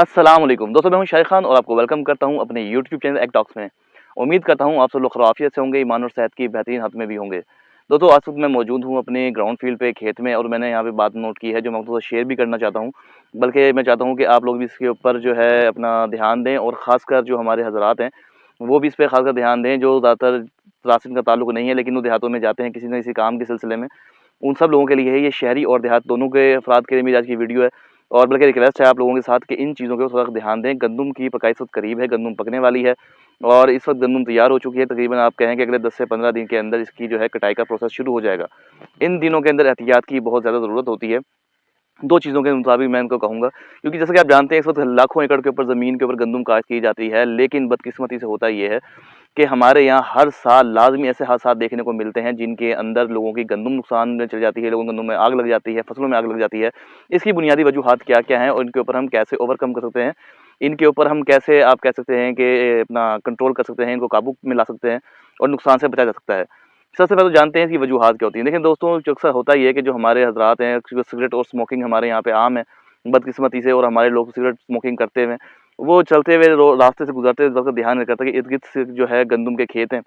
अस्सलाम वालेकुम दोस्तों, मैं हूं शाहिद खान और आपको वेलकम करता हूं अपने यूट्यूब चैनल एक टॉक्स में। उम्मीद करता हूं आप सब लोग खराफियत से होंगे, ईमान और सेहत की बेहतरीन हाथ में भी होंगे। दोस्तों, आज वक्त मैं मौजूद हूं अपने ग्राउंड फील्ड पे, खेत में, और मैंने यहाँ पे बात नोट की है जो मैं आपको शेयर भी करना चाहता हूँ। बल्कि मैं चाहता हूँ कि आप लोग भी इसके ऊपर जो है अपना ध्यान दें, और ख़ासकर जो हमारे हजरात हैं वो भी इस पर खासकर ध्यान दें, जो ज़्यादातर राशन का ताल्लुक नहीं है लेकिन वो देहातों में जाते हैं किसी न किसी काम के सिलसिले में। उन सब लोगों के लिए है ये, शहरी और देहात दोनों के अफराद के लिए मेरी आज की वीडियो है। और बल्कि रिक्वेस्ट है आप लोगों के साथ कि इन चीज़ों के थोड़ा ध्यान दें। गंदम की पकाई इस वक्त करीब है, गंदम पकने वाली है और इस वक्त गंदम तैयार हो चुकी है। तकरीबन आप कहें कि अगले 10 से 15 दिन के अंदर इसकी जो है कटाई का प्रोसेस शुरू हो जाएगा। इन दिनों के अंदर एहतियात की बहुत ज़्यादा ज़रूरत होती है। दो चीज़ों के मुताबिक मैं इनको कहूँगा, क्योंकि जैसा कि आप जानते हैं इस वक्त लाखों एकड़ के ऊपर ज़मीन के ऊपर गंदम काश्त की जाती है, लेकिन बदकिस्मती से होता ये है कि हमारे यहाँ हर साल लाजमी ऐसे हादसा देखने को मिलते हैं जिनके अंदर लोगों की गंदम नुकसान में चली जाती है, लोगों की गंदम में आग लग जाती है, फसलों में आग लग जाती है। इसकी बुनियादी वजूहात क्या क्या हैं और इनके ऊपर हम कैसे ओवरकम कर सकते हैं, इनके ऊपर हम कैसे आप कह सकते हैं कि अपना कंट्रोल कर सकते हैं, इनको काबू में ला सकते हैं और नुकसान से बचा जा सकता है। सबसे पहले तो जानते हैं इसकी वजूहात क्या होती हैं। देखिए दोस्तों, जो अक्सर होता ये है कि जो हमारे हजरात हैं, सिगरेट और स्मोकिंग हमारे यहाँ पे आम है बदकिस्मती से, और हमारे लोग सिगरेट स्मोकिंग करते हुए वो चलते हुए रास्ते से गुजरते वक्त ध्यान नहीं करता कि इर्द गिर्द से जो है गंदम के खेत हैं।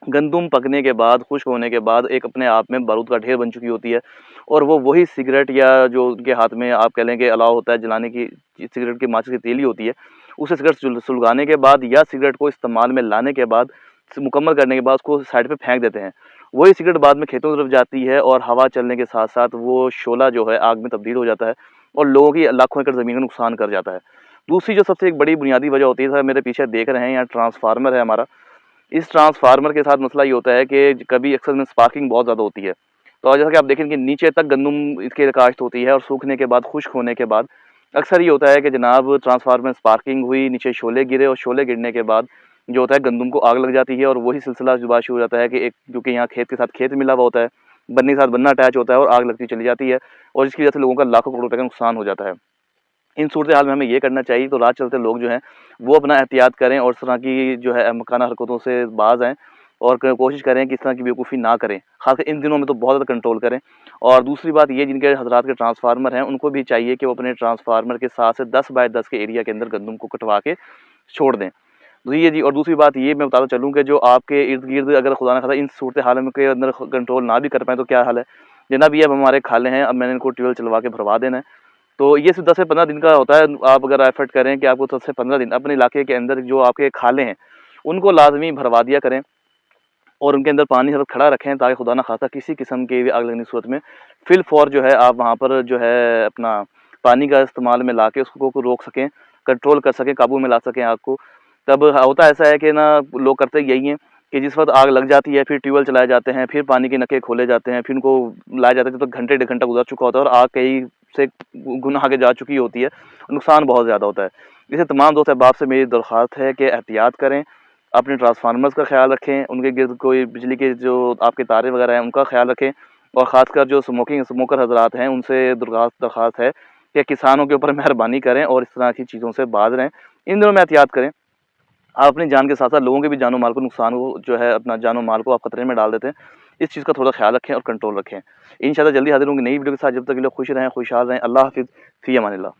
गंदम पकने के बाद, खुश्क होने के बाद एक अपने आप में बारूद का ढेर बन चुकी होती है, और वो वही सिगरेट या जो उनके हाथ में आप कह लें कि अलाव होता है जलाने की, सिगरेट की माचिस की तीली होती है, उसे सिगरेट सुलगाने के बाद या सिगरेट को इस्तेमाल में लाने के बाद, मुकम्मल करने के बाद उसको साइड पे फेंक देते हैं। वही सिगरेट बाद में खेतों की तरफ जाती है और हवा चलने के साथ साथ वो शोला जो है आग में तब्दील हो जाता है और लोगों की लाखों एकड़ ज़मीन का नुकसान कर जाता है। दूसरी जो सबसे एक बड़ी बुनियादी वजह होती है, सर मेरे पीछे देख रहे हैं यहाँ ट्रांसफार्मर है हमारा। इस ट्रांसफार्मर के साथ मसला ये होता है कि कभी अक्सर में स्पार्किंग बहुत ज़्यादा होती है। तो जैसा कि आप देखें कि नीचे तक गंदम इसकी काश्त होती है और सूखने के बाद, खुश्क होने के बाद अक्सर ये होता है कि जनाब ट्रांसफार्मर में स्पार्किंग हुई, नीचे शोले गिरे और शोले गिरने के बाद जो होता है गंदम को आग लग जाती है, और वही सिलसिला जुबा शुरू हो जाता है कि एक, क्योंकि यहाँ खेत के साथ खेत मिला हुआ होता है, बन्ने के साथ बन्ना अटैच होता है और आग लगती चली जाती है, और इसकी वजह से लोगों का लाखों करोड़ रुपए का नुकसान हो जाता है। इन सूरत हाल में हमें ये करना चाहिए तो रात चलते लोग जो हैं वो अपना एहतियात करें और इस तरह की जो है मकाना हरकतों से बाज आएँ, और कोशिश करें कि इस तरह की बेवकूफ़ी ना करें। ख़ासकर इन दिनों में तो बहुत ज़्यादा कंट्रोल करें। और दूसरी बात ये, जिनके हज़रात के ट्रांसफार्मर हैं उनको भी चाहिए कि वो अपने ट्रांसफार्मर के साथ से 10 बाय 10 के एरिया के अंदर गंदम को कटवा के छोड़ दें। तो ये जी, और दूसरी बात ये मैं बताता चलूँ कि जो आपके इर्द-गिर्द अगर खुदा न खास्ता इन सूरत हाल में के अंदर कंट्रोल ना भी कर पाएँ तो क्या हाल है? जनाब ये अब हमारे खाले हैं, अब मैंने इनको ट्यूबवेल चलवा के भरवा देना है। तो ये सिर्फ़ 10 से 15 दिन का होता है। आप अगर एफ़र्ट करें कि आपको 10 से 15 दिन अपने इलाके के अंदर जो आपके खाले हैं, उनको लाज़मी भरवा दिया करें और उनके अंदर पानी हर वक़्त खड़ा रखें, ताकि खुदा न ख़ास्ता किसी किस्म की भी आग लगने की सूरत में फ़िल फ़ौर जो है आप वहाँ पर जो है अपना पानी का इस्तेमाल में लाके उसको रोक सकें, कंट्रोल कर सकें, काबू में ला सकें आग को। तब होता ऐसा है कि ना, लोग करते यही हैं कि जिस वक़्त आग लग जाती है फिर ट्यूबवेल चलाए जाते हैं, फिर पानी के नक्के खोले जाते हैं, फिर उनको लाया जाता है जब तक घंटे डेढ़ घंटा गुज़र चुका होता है और आग कहीं से गुना आगे जा चुकी होती है, नुकसान बहुत ज़्यादा होता है। इसलिए तमाम दोस्त अहबाब से मेरी दरख्वास्त है कि एहतियात करें, अपने ट्रांसफार्मर्स का ख्याल रखें, उनके गिर्द कोई बिजली के जो आपके तारें वगैरह हैं उनका ख्याल रखें, और ख़ासकर जो स्मोकर हज़रात हैं उनसे दरख्वास्त है कि किसानों के ऊपर मेहरबानी करें और इस तरह की चीज़ों से बाज रहें। इन दिनों में एहतियात करें। आप अपनी जान के साथ-साथ लोगों के भी जान और माल को नुकसान हो जो है, अपना जान और माल को आप खतरे में डाल देते हैं। इस चीज़ का थोड़ा ख्याल रखें और कंट्रोल रखें। इंशाअल्लाह जल्दी हाज़िर होंगे नई वीडियो के साथ। जब तक के लिए खुश रहें, खुशहाल रहें। अल्लाह हाफ़िज़, फ़ी अमानिल्लाह।